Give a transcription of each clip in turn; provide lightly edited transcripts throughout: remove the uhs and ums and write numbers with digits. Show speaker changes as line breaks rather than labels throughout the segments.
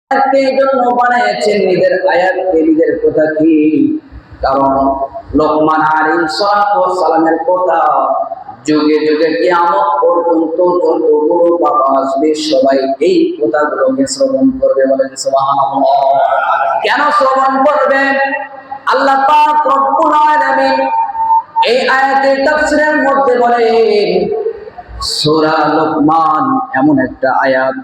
জন্য বানিয়েছেন নিজের আয়াতকে, নিজের কথা কি? কারণ লোকমান আলাইহিস সালামের কথা যুগে যুগে কিয়ামত পর্যন্ত যতগুলো বাবা আসবে সবাই এই কথাগুলোকে শ্রবণ করবে। বলেন সুবহানাল্লাহ। কেন শ্রবণ করবে? আল্লাহ পাক রব্বুল আলামিন এই আয়াতের তাফসীরের মধ্যে বলেন, সূরা লোকমান এমন একটা আয়াত,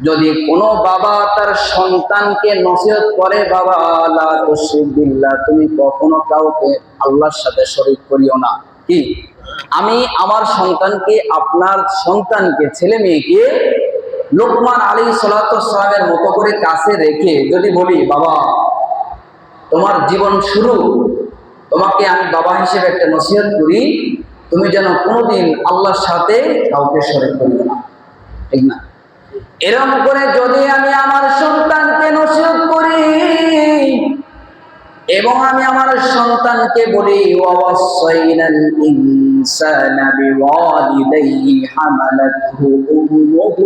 যদি কোনো বাবা তার সন্তানকে নসিহত করে, বাবা লা তুশরিক বিল্লাহ, তুমি কখনো কাউকে আল্লাহর সাথে শরীক করিও না। কি? আমি আমার সন্তানকে, আপনার সন্তানকে, ছেলে মেয়েকে লোকমান আলাইহিস সালামের মতো করে কাছে রেখে যদি বলি, বাবা তোমার জীবন শুরু, তোমাকে আমি বাবা হিসেবে একটা নসিহত করি, তুমি যেন কোনোদিন আল্লাহর সাথে কাউকে শরীক করিও না। ঠিক না? এরকম করে যদি আমি আমার সন্তানকে নসিহত করি এবং আমি আমার সন্তানকে বলি, ওয়াসাইনাল ইনসানা বিওয়ালিদাইহি হামালাতহু উম্মুহু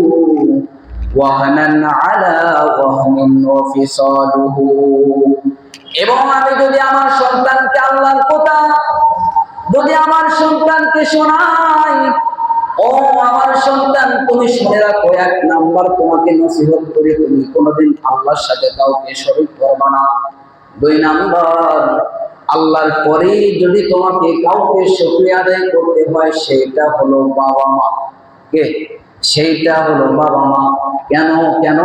ওয়াহানান আলা ওয়াহনিন ওয়া ফিসালুহু, এবং আমি যদি আমার সন্তানকে আল্লাহর কথা যদি আমার সন্তানকে শোনাই, ও আমার সন্তান তুমি শুনে রাখো, 1 নাম্বার তোমাকে নসিহত করি, তুমি কোনোদিন আল্লাহর সাথে কাউকে শরীক করবে না। 2 নাম্বার, আল্লাহর পরে যদি তোমাকে কাউকে শুকরিয়া আদায় করতে হয়, সেটা হলো বাবা মা। কে? সেইটা হলো বাবা মা। কেন? কেন?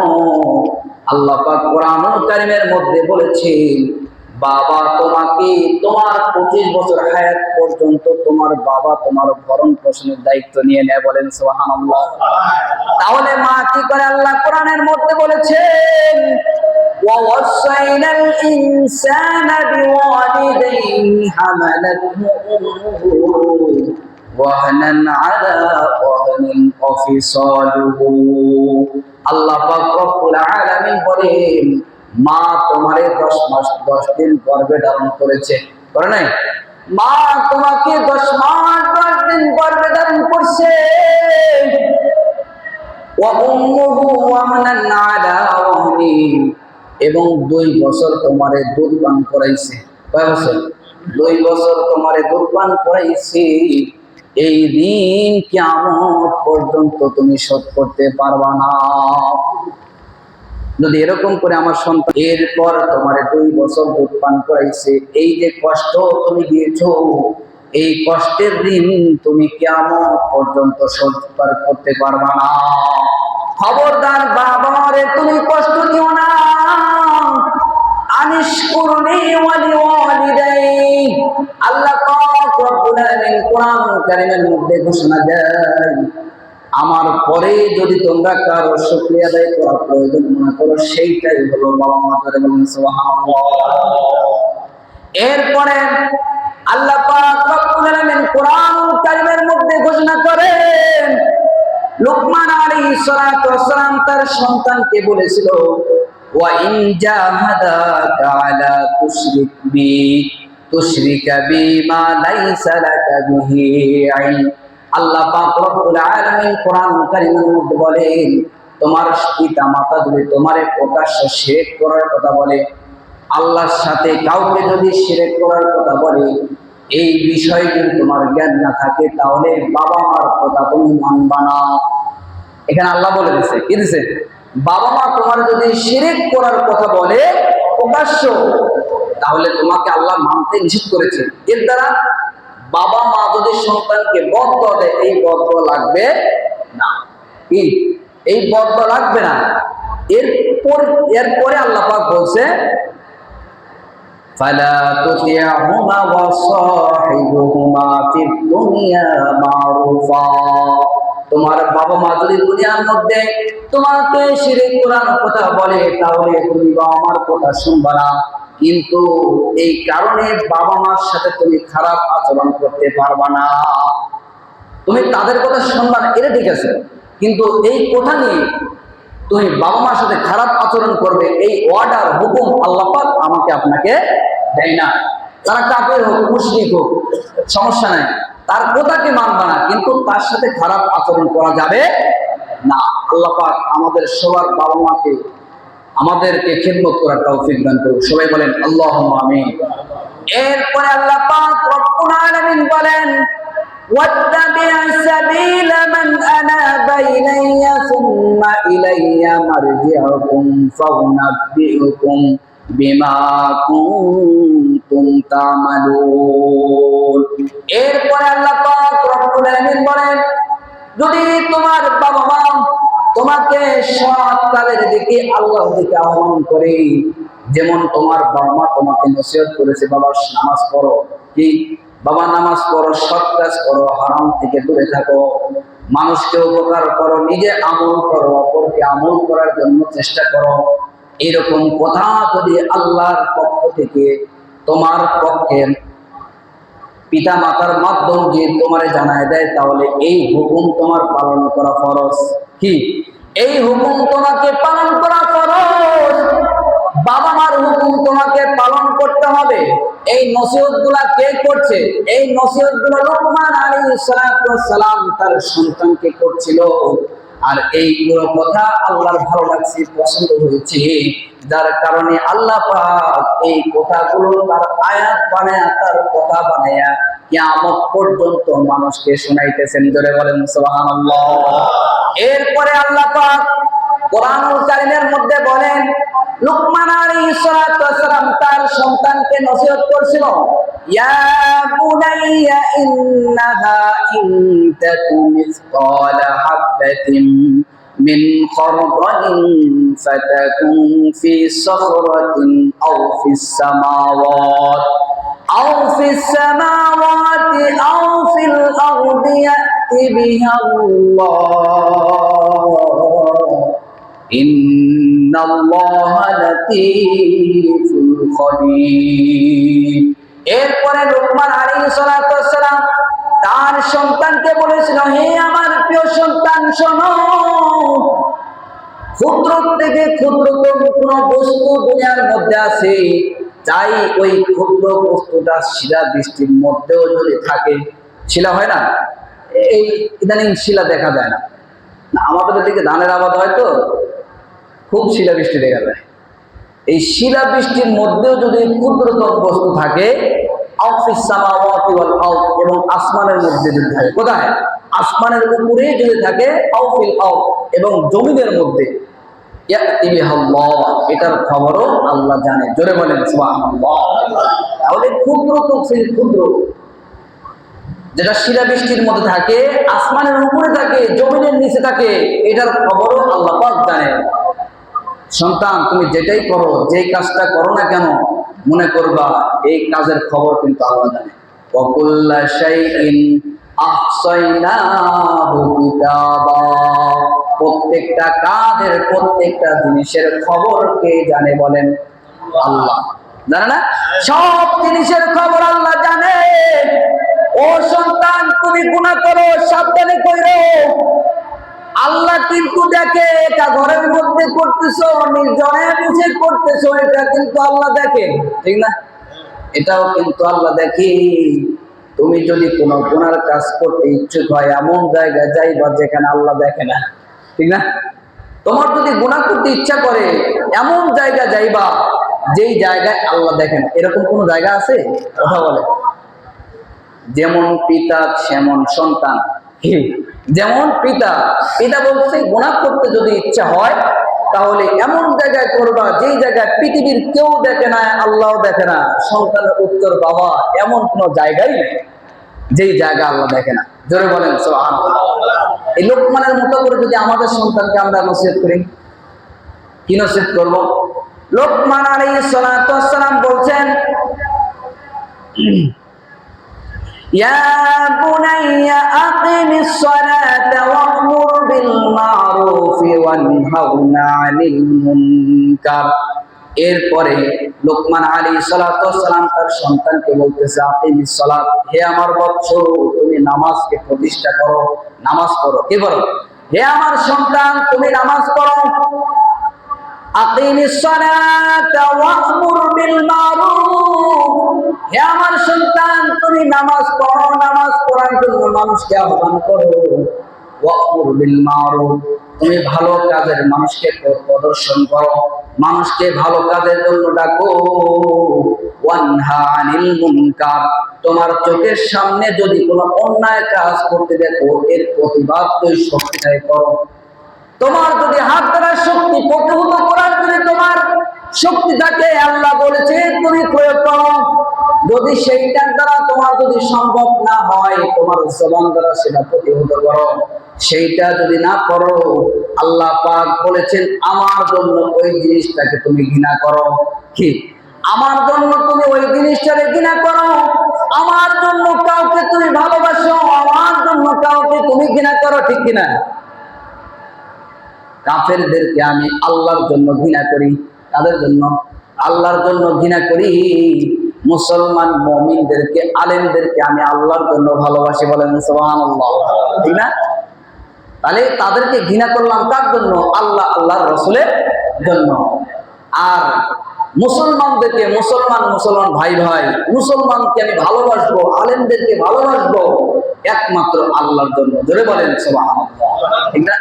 আল্লাহ পাক কোরআনুল কারীমের মধ্যে বলেছেন, বাবা তোমাকে তোমার 25 বছর হায়াত পর্যন্ত তোমার বাবা তোমার ভরণ পোষণের দায়িত্ব নিয়ে নেয়। বলেন সুবহানাল্লাহ। তাহলে মা কি করে? আল্লাহ কোরআনের মধ্যে বলেছেন, ওয়াসাইনাল ইনসানা বিওয়ালিদাইহি হামালাতহু উম্মুহু ওয়াহনান আলা ওয়াহনিন ওয়া ফিসালুহু। আল্লাহ পাক রব্বুল আলামিন বলেন, মা তোমারে 10 মাস 10 দিন গর্ভে ধারণ করেছে, করে নাই? মা তোমাকে 10 মাস 10 দিন গর্ভে ধারণ করছে। ওয়া উম্মুহু ওয়াহনান আলা ওয়াহনিন, এবং 2 বছর তোমারে দুধ পান করাইছে। কয় বছর? 2 বছর তোমারে দুধ পান করাইছে। এই দিন কিয়ামত পর্যন্ত তুমি শোধ করতে পারবা না। যদি এরকম করে আমার সন্তান, এরপর তোমার 2 বছর দুধ পান করাইছে, এই যে কষ্ট তুমি দিয়েছো, এই কষ্টের ঋণ তুমি কিয়ামত পর্যন্ত শোধ করতে পারবা না। খবরদার বাবারে তুমি কষ্ট দিও না। আনিশকুরনি ওয়া লিওয়ালিদাই, আল্লাহ পাক রব্বুল আলামিন কোরআনুল কারীমের মধ্যে ঘোষণা দেয়, আমার পরে যদি তোমরা কারো শুকরিয়া আদায় করার প্রয়োজন মনে করো, সেইটাই হলো বাবা মা। ধরে বলেন সুবহানাল্লাহ। এরপরে আল্লাহ পাক রব্বুল আলামিন কোরআনুল কারীমের মধ্যে ঘোষণা করেন, লোকমান আলাইহিস সালাম তার সন্তানকে বলেছিল, ওয়া ইন জাহাদাকা আলা তুশরিকা বিমা লাইসা লাকা বিহি ইলম। আল্লাহ পাক রব্বুল আলামিন কোরআন কারীমের মধ্যে বলেন, তোমার পিতা মাতা যদি তোমারে প্রকাশ্যে শিরক করার কথা বলে, আল্লাহর সাথে কাউকে যদি শিরক করার কথা বলে, এই বিষয়ে যদি তোমার জ্ঞান না থাকে, তাহলে বাবা মার কথা তুমি মানবা না। এখানে আল্লাহ বলে দিয়েছে, কি দিয়েছে? বাবা মা তোমার যদি শিরক করার কথা বলে প্রকাশ্য, তাহলে তোমাকে আল্লাহ মানতে নিষেধ করেছে। এর দ্বারা বাবা মা যদি সন্তানকে বদদোয়া দেয়, এই বদদোয়া লাগবে না। কি? এই বদদোয়া লাগবে না। এরপরে আল্লাহ পাক বলছে, ফালা তুতি'হুমা ওয়া সাহিবুহুমা ফিদ দুনিয়া মারুফা। তোমার বাবা মা যদি দুনিয়ার মধ্যে তোমাকে শিরক করার কথা বলে, তাহলে তুমি বাবা মার কথা শুনবা না। কিন্তু এই কারণে বাবা মার সাথে তুমি খারাপ আচরণ করতে পারবা না। তুমি তাদের কথা শুনবা না, এটা ঠিক আছে, কিন্তু এই কথা নিয়ে তুমি বাবা মার সাথে খারাপ আচরণ করবে, এই অর্ডার হুকুম আল্লাহ পাক আমাকে আপনাকে দেয় না। তারা কাফের হোক, মুশরিক হোক, সমস্যা নাই, তার কথাকে মানবা না, কিন্তু তার সাথে খারাপ আচরণ করা যাবে না। আল্লাহ পাক আমাদের সবার বাবা মাকে আমাদেরকে খিদমত করার তৌফিক দান করুন। সবাই বলেন আল্লাহুম্মা আমিন। এরপরে আল্লাহ পাক রব্বুল আলামিন বলেন واتبع سبيل من أناب إلي ثم إلي مرجعكم فأنبئكم بما كنتم تعملون। এরপরে আল্লাহ পাক রব্বুল আলামিন বলেন যদি তোমার বাবা মা তোমাকে সৎ কাজের দিকে আল্লাহর দিকে আহ্বান করে, যেমন তোমার বাবা মা তোমাকে নসিহত করেছে বাবা নামাজ পড়ো, কি বাবা নামাজ পড়ো, সৎ কাজ করো, হারাম থেকে দূরে থাকো, মানুষকে উপকার করো, নিজে আমল করো, অপরকে আমল করার জন্য চেষ্টা করো, এরকম কথা যদি আল্লাহর পক্ষ থেকে তোমার পক্ষে পিতা মাতার মাধ্যম যে তোমারে জানায় দেয়, তাহলে এই হুকুম তোমার পালন করা ফরজ। কি এই হুকুম তোমাকে পালন করা ফরজ, বাবা মার হুকুম তোমাকে পালন করতে হবে। এই নসিহত গুলা কে করছে? এই নসিহত গুলো লুকমান আলাইহিস সালাম তার সন্তানকে করছিল। আর এইগুলো কথা আল্লাহর ভালো লাগছে, পছন্দ হয়েছে, যার কারণে আল্লাহ পাক এই কথাগুলো তার আয়াত বানায়া, তার কথা বানায়া কিয়ামত পর্যন্ত মানুষকে শোনাইতেছেন। জোরে বলেন সুবহানাল্লাহ। এরপরে আল্লাহ পাক কোরআনুল কারীমের মধ্যে বলেন লুকমান আলাইহিস সালাম তার সন্তানকে নসিহত করছিল, ইয়া বুনাইয়া ইন্নাহা ইন তাকু মিসকালা হাববাতিন মিন খারদালিন ফাতাকুন ফি সখরাতিন আও ফিস সামাওয়াতি আও ফিল আরদি ইয়াতি বিহাল্লাহ ইন্নাল্লাহা লাতীফুল খবীর। এরপরে লুকমান আলাইহিস সালাম তার সন্তানকে বলেছিল, হে আমার প্রিয় সন্তান শোনো, ক্ষুদ্র থেকে ক্ষুদ্রতম কোন বস্তু দুনিয়ার মধ্যে আছে, চাই ওই ক্ষুদ্র বস্তুটা শিলা বৃষ্টির মধ্যেও যদি থাকে, শিলা হয় না, এই ইদানিং শিলা দেখা যায় না, আমাদের দিকে ধানের আবাদ হয় তো খুব শিলা বৃষ্টি দেখা যায়, এই শিলা বৃষ্টির মধ্যেও যদি ক্ষুদ্রতম বস্তু থাকে, এবং আসমানের মধ্যে যদি থাকে, কোথায়? আসমানের উপরে যদি থাকে, এবং জমিনের মধ্যে, এটার খবরও আল্লাহ জানে। জোরে বলেন সুবহানাল্লাহ। তাহলে ক্ষুদ্র তো সেই ক্ষুদ্র যেটা শিলা বৃষ্টির মধ্যে থাকে, আসমানের উপরে থাকে, জমিনের নিচে থাকে, এটার খবরও আল্লাহ পাক জানে। সন্তান তুমি যেটাই করো, যেই কাজটা করো না কেন, মনে করবা এই কাজের খবর কিন্তু আল্লাহ জানে। ওয়াকুল্লা শাইইন আহসাইনাহু কিতাবা, প্রত্যেকটা কাজের, প্রত্যেকটা জিনিসের খবর কে জানে? বলেন আল্লাহ। জানে না? সব জিনিসের খবর আল্লাহ জানে। ও সন্তান তুমি গুনাহ করো, সাবধানে কইরো, আল্লাহ কিন্তু দেখে, এটা ঘরের মধ্যে করতেছো, নির্জনে বসে করতেছো, এটা কিন্তু আল্লাহ দেখে, ঠিক না? এটাও কিন্তু আল্লাহ দেখে। তুমি যদি কোনো গুনার কাজ করতে ইচ্ছুক হয়, এমন জায়গায় যাইবা যেখানে আল্লাহ দেখে না, ঠিক না? তোমার যদি গুনাহ করতে ইচ্ছা করে, এমন জায়গা যাইবা যেই জায়গায় আল্লাহ দেখে না। এরকম কোন জায়গা আছে? কথা বলে। যেমন পিতা সেমন সন্তান। যেমন পিতা বলছে গুনাহ করতে যদি ইচ্ছা হয়, তাহলে এমন জায়গায় করবা যেই জায়গায় পৃথিবীর কেউ দেখে না, আল্লাহও দেখে না। সন্তানের উত্তর, বাবা এমন কোন জায়গাই নেই যেই জায়গা আল্লাহ দেখে না। জোরে বলেন সুবহানাল্লাহ। এই লোকমানের মতো করে যদি আমাদের সন্তানকে আমরা নসিহত করি, কি নসিহত করব? লোকমান আলাইহিস সালাম বলছেন, ইয়া বুনাইয়া আকিমিস সালাতা ওয়া'মুর বিল মা'রুফি ওয়ানহাউনা আনিল মুনকার। এরপরে লোকমান আলাইহিস সালাম তার সন্তানকে বলতেছে, আকিমিস সালাত, হে আমার বৎস, তুমি নামাজকে প্রতিষ্ঠা করো, নামাজ পড়ো। কি করো? হে আমার সন্তান তুমি নামাজ পড়ো। আকিমিস সালাতা ওয়া'মুর বিল মা'রুফ, হে আমার সন্তান তুমি নামাজ পড়ো, নামাজ পড়ার জন্য মানুষকে আহ্বান করো। ওয়া'মুর বিল মা'রুফ, তুমি ভালো কাজের মানুষকে প্রদর্শন করো। মানুষকে ভালো কাজের জন্য ডাকো, ওয়ানহা আনিল মুনকার, তোমার চোখের সামনে যদি কোনো অন্যায় কাজ করতে দেখো এর প্রতিবাদ তুই শক্তিটাই করো। তোমার যদি হাত দ্বারা শক্তি প্রতিহত করার যদি তোমার শক্তি থাকে, আল্লাহ বলেছে তুমি প্রয়োগ করো। যদি সেইটার দ্বারা তোমার যদি সম্ভব না হয়, তোমার জবান দ্বারা সেটা প্রতিহত করো। সেইটা যদি না করো, আল্লাহ পাক বলেছেন আমার জন্য ওই জিনিসটাকে তুমি ঘৃণা করো। কি? আমার জন্য তুমি ওই জিনিসটাকে ঘৃণা করো, আমার জন্য কাউকে তুমি ভালোবাসো, আমার জন্য কাউকে তুমি ঘৃণা করো, ঠিক কিনা? কাফেরদেরকে আমি আল্লাহর জন্য ঘৃণা করি। কাদের জন্য? আল্লাহর জন্য ঘৃণা করি। মুসলমান মুমিনদেরকে, আলেমদেরকে আমি আল্লাহর জন্য ভালোবাসি। বলেন সুবহানাল্লাহ, ঠিক না? তাহলে তাদেরকে ঘৃণা করলাম কার জন্য? আল্লাহ, আল্লাহর রাসূলের জন্য। আর মুসলমানদেরকে, মুসলমান ভাই মুসলমানকে আমি ভালোবাসবো, আলেমদেরকে ভালোবাসবো একমাত্র আল্লাহর জন্য। জোরে বলেন সুবহানাল্লাহ, ঠিক না?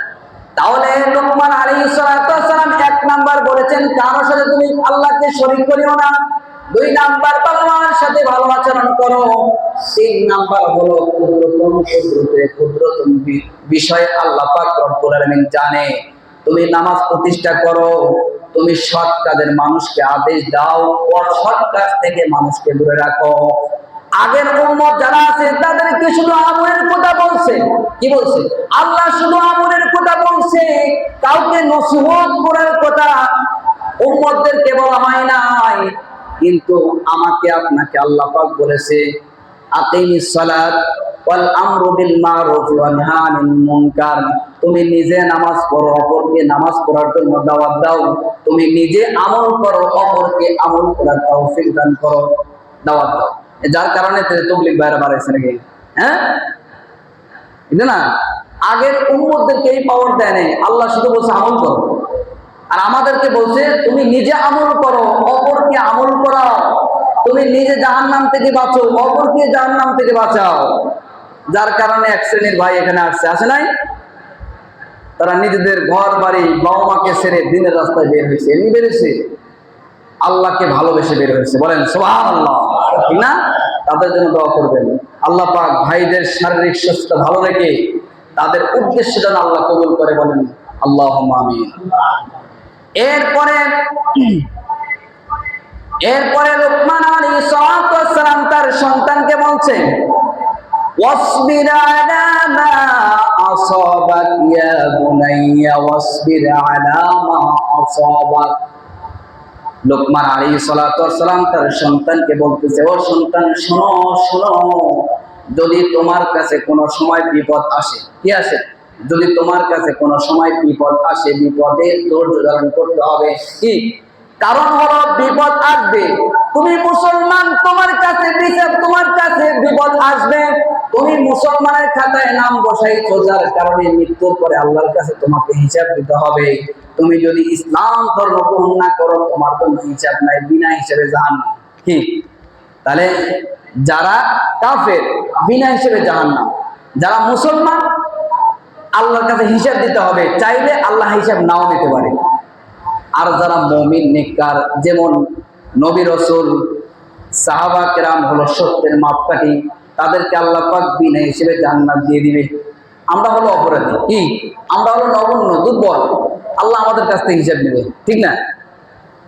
তাহলে লোকমান আলাইহিস সালাম ১ নাম্বার বলেছেন কারোর সাথে তুমি আল্লাহকে শরীক করিও না। ২ নাম্বার বাবার সাথে ভালো আচরণ করো। ৩ নাম্বার হলো ক্ষুদ্রতম বিষয় আল্লাহ পাক রব্বুল আলামিন জানে। তুমি নামাজ প্রতিষ্ঠা করো, তুমি সৎ কাজের মানুষকে আদেশ দাও, অসৎ কাজ থেকে মানুষকে দূরে রাখো। আগের উম্মত যারা আছে তাদেরকে শুধু আমলের কথা বলছে। কি বলছে? আল্লাহ শুধু আমলের কথা বলছে, কাউকে নসিহত করার কথা উম্মতদেরকে বলা হয় নাই। কিন্তু আমাকে আপনাকে আল্লাহ পাক বলেছে আকিমিস সালাত ওয়াল আমরু বিল মারুফ ওয়া নাহা আনিল মুনকার। তুমি নিজে নামাজ পড়ো, অপরকে নামাজ পড়ার জন্য দাওয়াত দাও। তুমি নিজে আমল করো, অপরকে আমল করার তৌফিক দান করো, দাওয়াত দাও। যার কারণে তাবলীগ বাইরে বাড়াইছে নাকি? হ্যাঁ, এটা না। আগের উম্মতদেরকে এই পাওয়ার দেয় নাই, আল্লাহ শুধু বলছে আমল করো। আর আমাদেরকে বলছে তুমি নিজে আমল করো, অপরকে আমল করাও। তুমি নিজে জাহান্নাম থেকে বাঁচো, অপরকে জাহান্নাম থেকে বাঁচাও। যার কারণে এক শ্রেণীর ভাই এখানে আসে নাই? তারা নিজেদের ঘর বাড়ি বাবা মাকে ছেড়ে দিনের রাস্তায় বের হয়েছে। এমনি বেরিয়েছে, আল্লাহকে ভালোবেসে বের হয়েছে। বলেন সুবহানাল্লাহ, ঠিক না? তাদের জন্য দোয়া করবেন। আল্লাহ পাক ভাইদের শারীরিক সুস্থতা ভালো রেখে তাদের উদ্দেশ্য যেন আল্লাহ কবুল করে। বলেন আল্লাহুম্মা আমিন। এরপরে লোকমান আলাইহিস সালাম তার সন্তানকে বলছেন ওয়াসবির আলা মা আসাবাক ইয়া বুনাইয়া ওয়াসবির আলা মা আসাবাক। লোকমান আলাইহিস সালাম তার সন্তানকে বলতেছে, ও সন্তান শোনো শোনো, যদি তোমার কাছে কোনো সময় বিপদ আসে, কি আসে? যদি তোমার কাছে কোনো সময় বিপদ আসে, বিপদে ধৈর্য ধারণ করতে হবে। কি কারণ? হলো বিপদ আসবে। তুমি মুসলমান, তোমার কাছে বিপদ আসবে। তুমি মুসলমানের খাতায় নাম বসাইছো, যার কারণে মৃত্যুর পরে আল্লাহর কাছে তোমাকে হিসাব দিতে হবে। তুমি যদি ইসলাম ধর্ম গ্রহণ না করো, তোমার কোনো হিসাব নাই, বিনা হিসাবে জাহান্নাম। কি? তাহলে যারা কাফের বিনা হিসাবে জাহান্নাম, যারা মুসলমান আল্লাহর কাছে হিসাব দিতে হবে, চাইলে আল্লাহ হিসাব নাও দিতে পারে। আর যারা মুমিন নেককার, যেমন নবী রাসূল সাহাবা কেরাম হলো সত্যের মাপকাঠি, তাদেরকে আল্লাহ পাক বিনা হিসেবে জান্নাত দিয়ে দিবে। আমরা হলো অপরাধী, কি? আমরা হলো নগণ্য, দুর্বল। আল্লাহ আমাদের কাছ থেকে হিসাব নেবে, ঠিক না?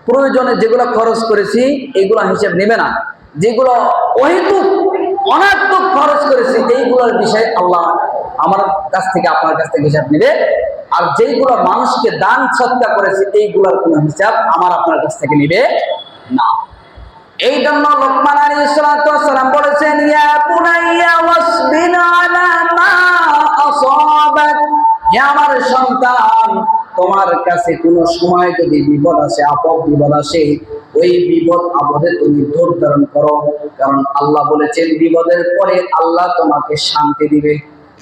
প্রয়োজনে যেগুলো খরচ করেছি এইগুলো হিসাব নেবে না। যেগুলো অহেতুক অনার্থক খরচ করেছি এইগুলোর বিষয়ে আল্লাহ আমার কাছ থেকে, আপনার কাছ থেকে হিসাব নেবে। আর যেইগুলো মানুষকে দান সৎকার করেছে এইগুলোর কোনো হিসাব আমার আপনার কাছ থেকে নেবে না। এই জন্য লোকমান আলাইহিস সালাম বলেছেন, ইয়া বুনাইয়া ওয়াসবির আলা মা আসাবাক। হে আমার সন্তান, তোমার কাছে কোনো সময় যদি বিপদ আসে, আপদ বিপদ আসে, ওই বিপদ আপদে তুমি ধৈর্য ধারণ করো। কারণ আল্লাহ বলেছেন বিপদের পরে আল্লাহ তোমাকে শান্তি দিবে।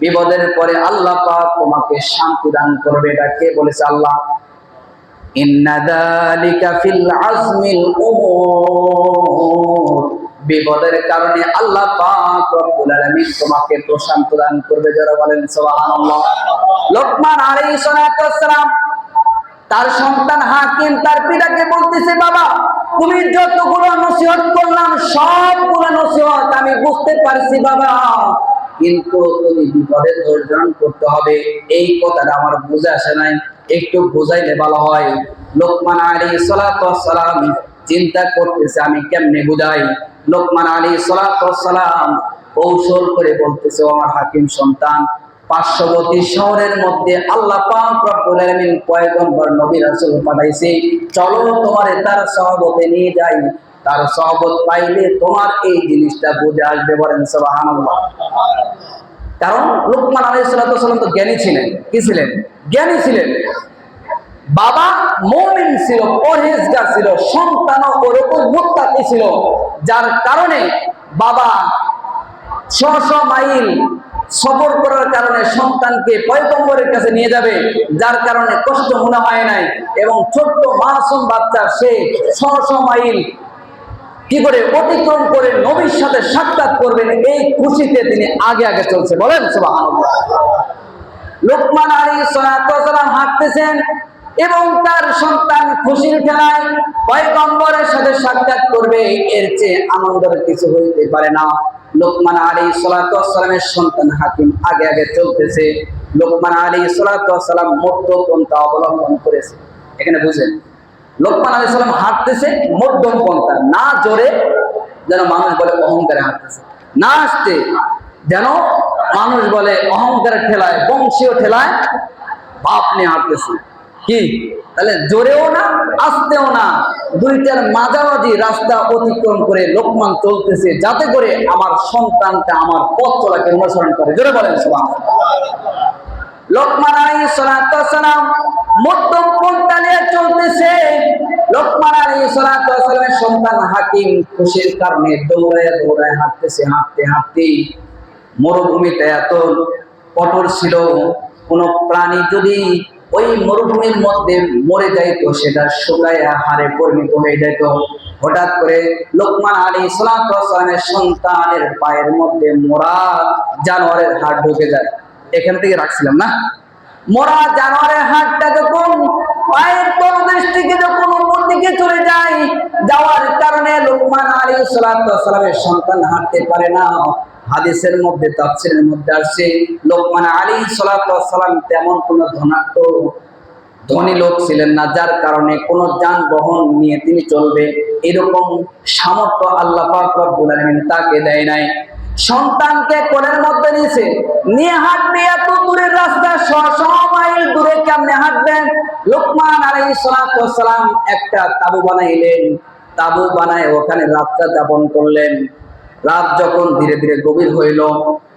বিপদের পরে আল্লাহ পাক তোমাকে শান্তি দান করবে। এটা কে বলেছে? আল্লাহ। ইন্না যালিকা ফিল আজমিল উমুর। বিপদের কারণে আল্লাহ পাক রব্বুল আলামিন তোমাকে প্রশান্ত দান করবে। যারা বলেন সুবহানাল্লাহ। লোকমান আলাইহিস সালাম তার সন্তান হাকিম তার পিতাকে বাবা তুমি যতগুলো নসিহত করলাম সবগুলো নসিহত আমি বুঝতে পারছি বাবা, কিন্তু তুমি বিপদে ধৈর্য ধারণ করতে হবে, এই কথাটা আমার বুঝে আসে নাই, একটু বুঝাইলে ভালো হয়। লোকমান আলাইহিস সালাতু ওয়াস সালাম চিন্তা করতেছে আমি কেমনে বুঝাই। লোকমান আলাইহিস সালাতু ওয়াস সালাম কৌশল করে বলতেছে, ও আমার হাকিম সন্তান, পার্শ্ববর্তী শহরের মধ্যে আল্লাহ পাক রব্বুল আলামিন পয়গম্বর নবী রাসূল পাঠাইছে, চলো তোমারে তার সহবতে নিয়ে যাই, তার সহবত পাইলে তোমার এই জিনিসটা বুঝে আসবে। বলেন সুবহানাল্লাহ। কারণ লোকমান আলাইহিস সালাতু ওয়াস সালাম তো জ্ঞানী ছিলেন। কি ছিলেন? জ্ঞানী ছিলেন। বাবা মুমিন ছিল, পরহেজগার ছিল, সন্তানও ওরকম মুত্তাকি ছিল, যার কারণে বাবা ৬০০ মাইল সফর করার কারণে সন্তানকে পয়গম্বরের কাছে নিয়ে যাবে, যার কারণে কষ্ট মনে হয় নাই। এবং ছোট্ট মাসুম বাচ্চা সে ৬০০ মাইল কি করে অতিক্রম করে নবীর সাথে সাক্ষাৎ করবেন, এই খুশিতে তিনি আগে আগে চলছে। বলেন সুবহানাল্লাহ। লোকমান আলাইহিস সালাতু ওয়াস সালাম হাঁটতেছেন এবং তার সন্তান খুশির ঠেলায় পয়গম্বরের সাথে সাক্ষাৎ করবে, এর চেয়ে আনন্দের কিছু হইতে পারে না। লোকমান আলাইহিস সালাতু ওয়াস সালামের সন্তান হাকিম আগে আগে চলতেছে। লোকমান আলাইহিস সালাতু ওয়াস সালাম মধ্যপন্থা অবলম্বন করেছে। এখানে বুঝেন, লোকমান আলাইহিস সালাম হাঁটতেছে মধ্যম পন্থা, না জোরে যেন মানুষ বলে অহংকারে হাঁটতেছে, না আসতে যেন মানুষ বলে অহংকারের ঠেলায়, বংশীয় ঠেলায় বাপ নিয়ে হাঁটতেছে। কি তাহলে জোরেও না আস্তেও না, দুইটার মাঝামাঝি রাস্তা অতিক্রম করে লোকমান চলতেছে, যাতে করে আমার সন্তানটা আমার পথ চলাকে অনুসরণ করে। জোরে বলেন সুবহানাল্লাহ। লোকমান আলাইহিস সালাতু ওয়াস সালাম মধ্যম পন্থা নিয়ে চলতেছে। লোকমান আলাইহিস সালাতু ওয়াস সালামের সন্তান হাকিম খুশির কারণে দৌড়ায় দৌড়ায় হাঁটতেছে। হাঁটতে হাঁটতে মরুভূমিতে এত কঠোর ছিল, কোন প্রাণী যদি ওই মরুভূমির মধ্যে মরে যাইত সেটা শুকাইয়া হাড়ে পরিণত হয়ে যেত। হঠাৎ করে লোকমান আলাইহিস সালাতু ওয়াস সালামের সন্তানের পায়ের মধ্যে মোরা জানোয়ারের হাড় ঢুকে যায়। এখান থেকে রাখছিলাম না, মোরা জানোয়ারের হাড়টা যখন পায়ের তলদেশ থেকে যখন উপর দিকে চলে যায়, যাওয়ার কারণে লোকমান আলাইহিস সালাতু ওয়াস সালামের সন্তান হাঁটতে পারে না। হাদিসের মধ্যে তাফসীরের মধ্যে আসছে, লোকমান আলাইহিস সালাতু ওয়াস সালাম তেমন কোন ধনী লোক ছিলেন না, যার কারণে কোন যানবাহন নিয়ে তিনি চলবে এরকম সামর্থ্য আল্লাহ পাক রব্বুল আলামিন তাকে দেয় নাই। সন্তানকে কোলের মধ্যে নিয়ে হাঁটবে, এত দূরের রাস্তা ৬০০ মাইল দূরে কেমনে হাঁটবেন? লোকমান আলাইহিস সালাতু ওয়াস সালাম একটা তাবু বানাইলেন, তাবু বানায় ওখানে রাতটা যাপন করলেন। রাত যখন ধীরে ধীরে গভীর হইল,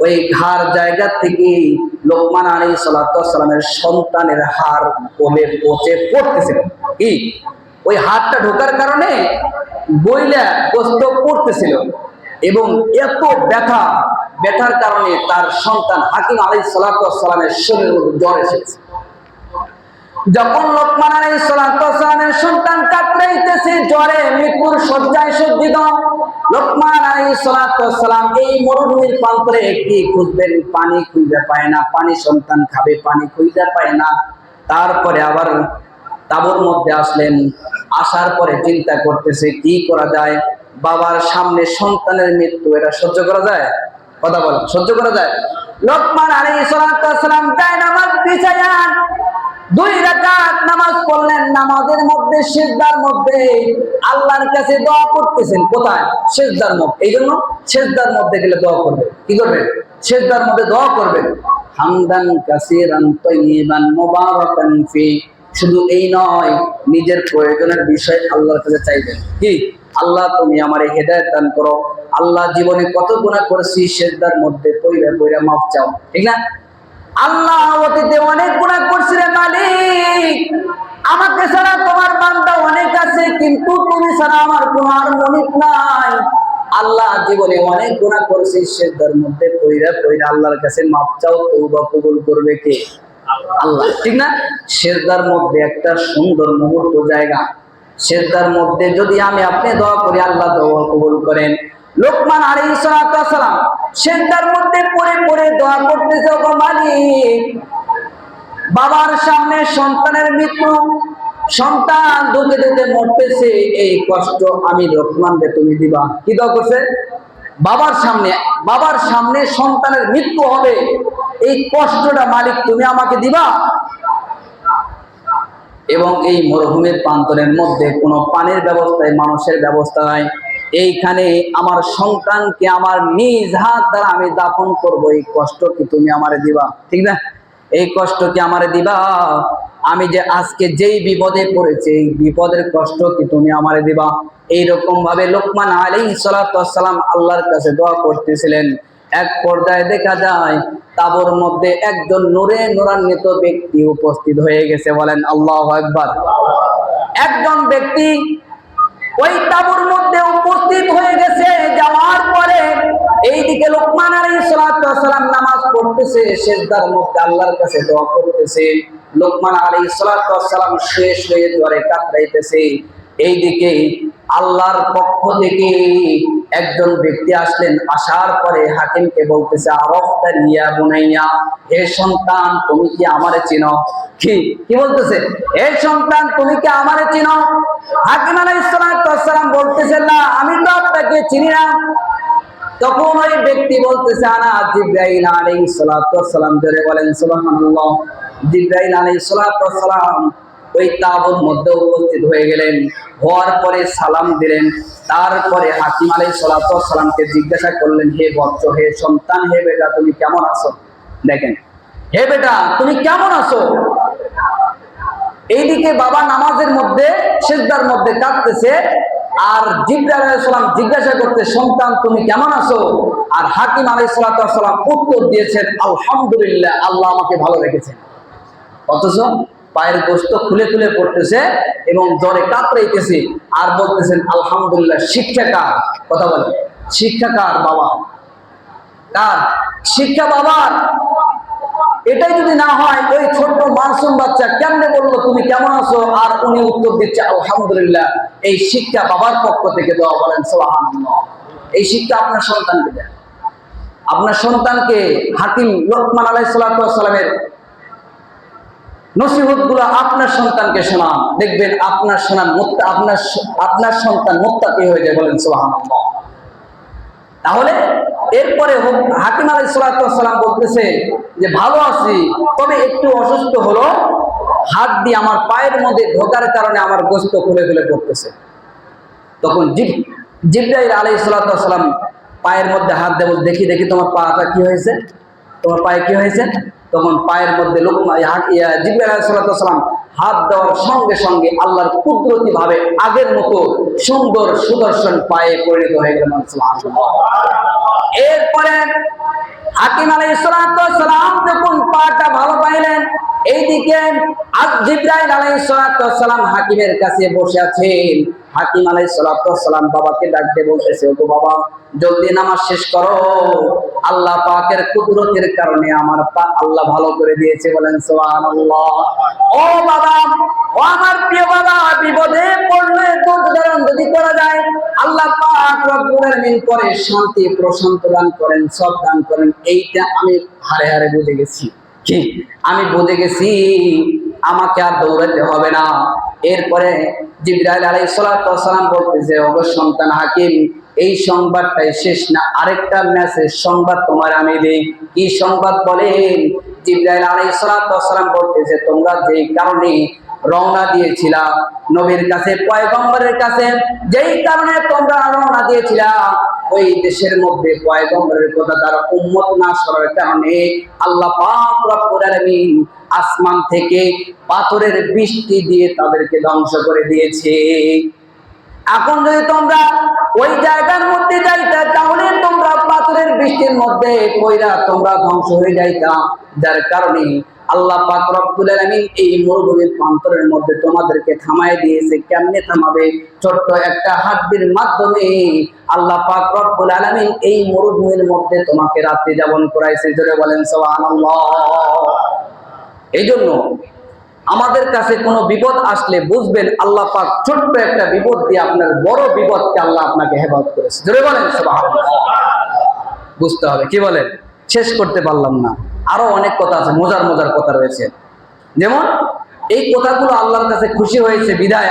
ওই ঘাড় জায়গা থেকে লোকমান আলাইহিস সালাতু ওয়াস সালামের সন্তানের হাড় কোলে পচে পড়তেছিল। কি ওই হাড়টা ঢোকার কারণে বইলা গোস্ত পড়তেছিল এবং এত ব্যথার কারণে তার সন্তান হাকিম আলাইহিস সালাতু ওয়াস সালামের শরীরে জ্বর এসেছে। যখন লোকমান আলাইহিস সালাতু ওয়াস সালামের সন্তান কাতরাইতেছে জ্বরে মৃত্যুর শয্যায় সজ্জিত, লোকমান আলাইহিস সালাতু ওয়াস সালাম এই মরুভূমির প্রান্তরে একটি খুঁজবেন, পানি খুঁজে পায় না, পানি সন্তান খাবে, পানি খুঁজে পায় না। তারপরে আবার তাঁবুর মধ্যে আসলেন, আসার পরে চিন্তা করতেছে কি করা যায়। বাবার সামনে সন্তানের মৃত্যু, এটা সহ্য করা যায়? কথা বলেন, সহ্য করা যায়? লোকমান আলাইহিস সালাতু ওয়াস সালাম নামাজ বিছায়া 2 রাকাত নামাজ পড়লেন। নামাজের মধ্যে সিজদার মধ্যে আল্লাহর কাছে দোয়া করতেছেন। কোথায়? সিজদার মধ্যে। এইজন্য সিজদার মধ্যে গেলে দোয়া করবেন। কি করবেন? সিজদার মধ্যে দোয়া করবেন, হামদান কাসীরান তাইয়িবান মুবারাকান ফি। শুধু এই নয়, নিজের প্রয়োজনের বিষয় আল্লাহর কাছে চাইবেন। কি? আল্লাহ তুমি আমারে হেদায়েত দান করো। আল্লাহ জীবনে কত গুনাহ করেছি, সিজদার মধ্যে পইরা পইরা মাফ চাও। ঠিক না? আল্লাহ অতীতে অনেক গুনাহ করছি রে মালিক, আমাকে ছাড়া তোমার বান্দা অনেক আছে, কিন্তু তুমি ছাড়া আমার কোনো আর মালিক নাই। আল্লাহ জীবনে অনেক গুনাহ করছি, সিজদার মধ্যে পইরা পইরা আল্লাহর কাছে মাফ চাও, তওবা কবুল করবে কে? আল্লাহ। ঠিক না? সিজদার মধ্যে একটা সুন্দর মুহূর্ত জায়গা, সিজদার মধ্যে যদি আমি আপনি দোয়া করি আল্লাহ দোয়া কবুল করেন। লোকমান আলাইহিস সালাতু ওয়াস সালাম সিজদার মধ্যে পড়ে পড়ে দোয়া করতেছে, ওগো মালিক, বাবার সামনে সন্তানের মৃত্যু, সন্তান দুধে দুধে মরতে করতেছে এই কষ্ট আমি লোকমানকে তুমি দিবা। কি দোয়া করছে? বাবার সামনে সন্তানের মৃত্যু হবে, এই কষ্টটা মালিক তুমি আমাকে দিবা। এবং এই মরুভূমির প্রান্তরের মধ্যে কোনো পানির ব্যবস্থায় মানুষের ব্যবস্থা নাই, এইখানে আমার সন্তানকে আমার নিজ হাত দ্বারা আমি দাফন করব, এই কষ্ট কি তুমি আমারে দিবা? ঠিক না? এই কষ্ট কি আমারে দিবা? আমি যে আজকে যেই বিপদে পড়েছি এই বিপদের কষ্ট কি তুমি আমারে দিবা? এইরকম ভাবে লোকমান আলাইহিস সালাতু ওয়াস সালাম আল্লাহর কাছে দোয়া করতেছিলেন। এক পর্যায়ে দেখা যায় তাবুর মধ্যে একজন নূরে নূরান্বিত ব্যক্তি উপস্থিত হয়ে গেছে। বলেন আল্লাহু আকবার। একজন ব্যক্তি ওই তাবুর মধ্যে উপস্থিত হয়ে গেছে। যাওয়ার পরে এইদিকে লোকমান আলাইহিস সালাতু ওয়াস সালাম নামাজ পড়তেছে, সিজদার মধ্যে আল্লাহর কাছে দোয়া করতেছে। লোকমান আলাইহিস সালাতু ওয়াস সালাম শেষ হয়ে জ্বরে কাতরাইতেছে। এইদিকে আল্লাহর পক্ষ থেকে একজন ব্যক্তি আসলেন। আসার পরে হাকিমকে বলতেছে, আরাফতা ইয়া বুনাইয়া, হে সন্তান তুমি কি আমারে চিনো? কি বলতেছে? হে সন্তান তুমি কি আমারে চিনো? হাকিম আলাইহিস সালাতু ওয়াস সালাম বলতেছে, না আমি তো আপনাকে চিনি না। তখন ওই ব্যক্তি বলতেছে, আনা জিবরাইল আলাইহিস সালাতু ওয়াস সালাম। জোরে বলেন সুবহানাল্লাহ। জিবরাইল আলাইহিস সালাতু ওয়াস সালাম ওই তাবুর মধ্যে উপস্থিত হয়ে গেলেন। হওয়ার পরে সালাম দিলেন। তারপরে হাকিম আলাইহিস সালাতু ওয়াস সালামকে জিজ্ঞাসা করলেন, হে বৎস, হে সন্তান, হে বেটা তুমি কেমন আছো? দেখেন, হে বেটা তুমি কেমন আছো? এইদিকে বাবা নামাজের মধ্যে সিজদার মধ্যে কাঁদতেছে, আর জিবরাইল আলাইহিস সালাম জিজ্ঞাসা করতে, সন্তান তুমি কেমন আছো? আর হাকিম আলাইহিস সালাতু ওয়াস সালাম উত্তর দিয়েছেন, আলহামদুলিল্লাহ, আল্লাহ আমাকে ভালো রেখেছেন। অথচ পায়ের গোশত খুলে খুলে পড়তেছে এবং জ্বরে কাতরাইতেছে আর বলতেছেন আলহামদুলিল্লাহ। শিক্ষা কার? কথা বলেন, শিক্ষা কার? বাবা। কার শিক্ষা? বাবার। এটাই যদি না হয় ওই ছোট্ট মাসুম বাচ্চা কেমনে বললো তুমি কেমন আছো, আর উনি উত্তর দিচ্ছে আলহামদুলিল্লাহ। এই শিক্ষা বাবার পক্ষ থেকে দেওয়া। বলেন সুবহানাল্লাহ। এই শিক্ষা আপনার সন্তানকে দেন। আপনার সন্তানকে হাকিম লোকমান আলাইহিস সালাতু ওয়াস সালামের নসিহত গুলো আপনার সন্তানকে শোনান, দেখবেন আপনার শোনান আপনার সন্তান মুত্তাকি হয়ে যায়। বলেন সুবহানাল্লাহ। তাহলে এরপরে হাকিম আলাইহিস সালাতু ওয়াস সালাম বলতেছে যে ভালো আছি, তবে একটু অসুস্থ হলো, হাত দিয়ে আমার পায়ের মধ্যে ঢোকার কারণে আমার গোশত খুলে খুলে পড়তেছে। তখন জিবরাইল আলাইহিস সালাতু ওয়াস সালাম পায়ের মধ্যে হাত দিয়ে বলতে, দেখি দেখি তোমার পাটা কি হয়েছে, তোমার পায়ে কি হয়েছে? তখন পায়ের মধ্যে জিবরাইল আলাইহিস সালাতু ওয়াস সালাম হাত দেওয়ার সঙ্গে সঙ্গে আল্লাহর কুদরতি ভাবে আগের মতো সুন্দর সুদর্শন পায়ে পরিণত হয়ে গেল। সুবহানাল্লাহ। এরপরে হাকিম আলাইহিস সালাতু ওয়াস সালাম যখন পাটা ভালো পাইলেন, এইদিকে জিবরাইল আলাইহিস সালাতু ওয়াস সালাম হাকিমের কাছে বসে আছেন। হাকিম আলাইহিস সালাতু ওয়াস সালাম বাবাকে ডাকতে বলতেছে, ওগো বাবা জলদি নামাজ শেষ করো, আল্লাহ পাকের কুদরতের কারণে আমার পা আল্লাহ ভালো করে দিয়েছে। বলেন সুবহানাল্লাহ। ও বাবা, ও আমার প্রিয় বাবা, বিপদে পড়লে ধৈর্য ধারণ যদি করা যায়, আল্লাহ পাক রব্বুল আলামিন পরে শান্তি প্রশান্ত দান করেন, সব দান করেন। এইটা আমি হারে হারে বুঝে গেছি। কি? আমি বুঝে গেছি, আমাকে আর দৌড়াতে হবে না। এরপরে জিবরাইল আলাইহিস সালাতু ওয়াস সালাম বলতেছে, ওগো সন্তান হাকিম, এই সংবাদটাই শেষ না, আরেকটা মেসেজ সংবাদ তোমার আমি দেই। কি সংবাদ বলেন? জিবরাইল আলাইহিস সালাতু ওয়াস সালাম বলতেছে, তোমরা যেই কারণে রওনা দিয়েছিলা নবীর কাছে, পয়গম্বরের কাছে, যেই কারণে তোমরা রওনা দিয়েছিলা, ওই দেশের মধ্যে পয়গম্বরের কথা তারা উম্মত না সরার কারণে আল্লাহ পাক রব্বুল আলামিন আসমান থেকে পাথরের বৃষ্টি দিয়ে তাদেরকে ধ্বংস করে দিয়েছে। এখন যদি তোমরা ওই জায়গার মধ্যে যাইতা, তাহলে তোমরা পাথরের বৃষ্টির মধ্যে পয়রা তোমরা ধ্বংস হয়ে যাইতা। যার কারণে আল্লাহ পাক রব্বুল আলামিন এই মরুভূমির প্রান্তরের মধ্যে তোমাদেরকে থামায় দিয়েছে। কেমনে থামাবে? ছোট্ট একটা হাড্ডির মাধ্যমে আল্লাহ পাক রব্বুল আলামিন এই মরুভূমির মধ্যে তোমাকে রাত্রি যাপন করাইছে। জোরে বলেন সুবহানাল্লাহ। এই জন্য আমাদের কাছে কোনো বিপদ আসলে বুঝবেন আল্লাহ পাক ছোট্ট একটা বিপদ দিয়ে আপনার বড় বিপদকে আল্লাহ আপনাকে হেফাজত করেছে। জোরে বলেন সুবহানাল্লাহ। বুঝতে হবে। কি বলেন? শেষ করতে পারলাম না, আরো অনেক কথা আছে, মজার মজার কথা রয়েছে। যেমন এই কথাগুলো আল্লাহর কাছে খুশি হয়েছে বিদায়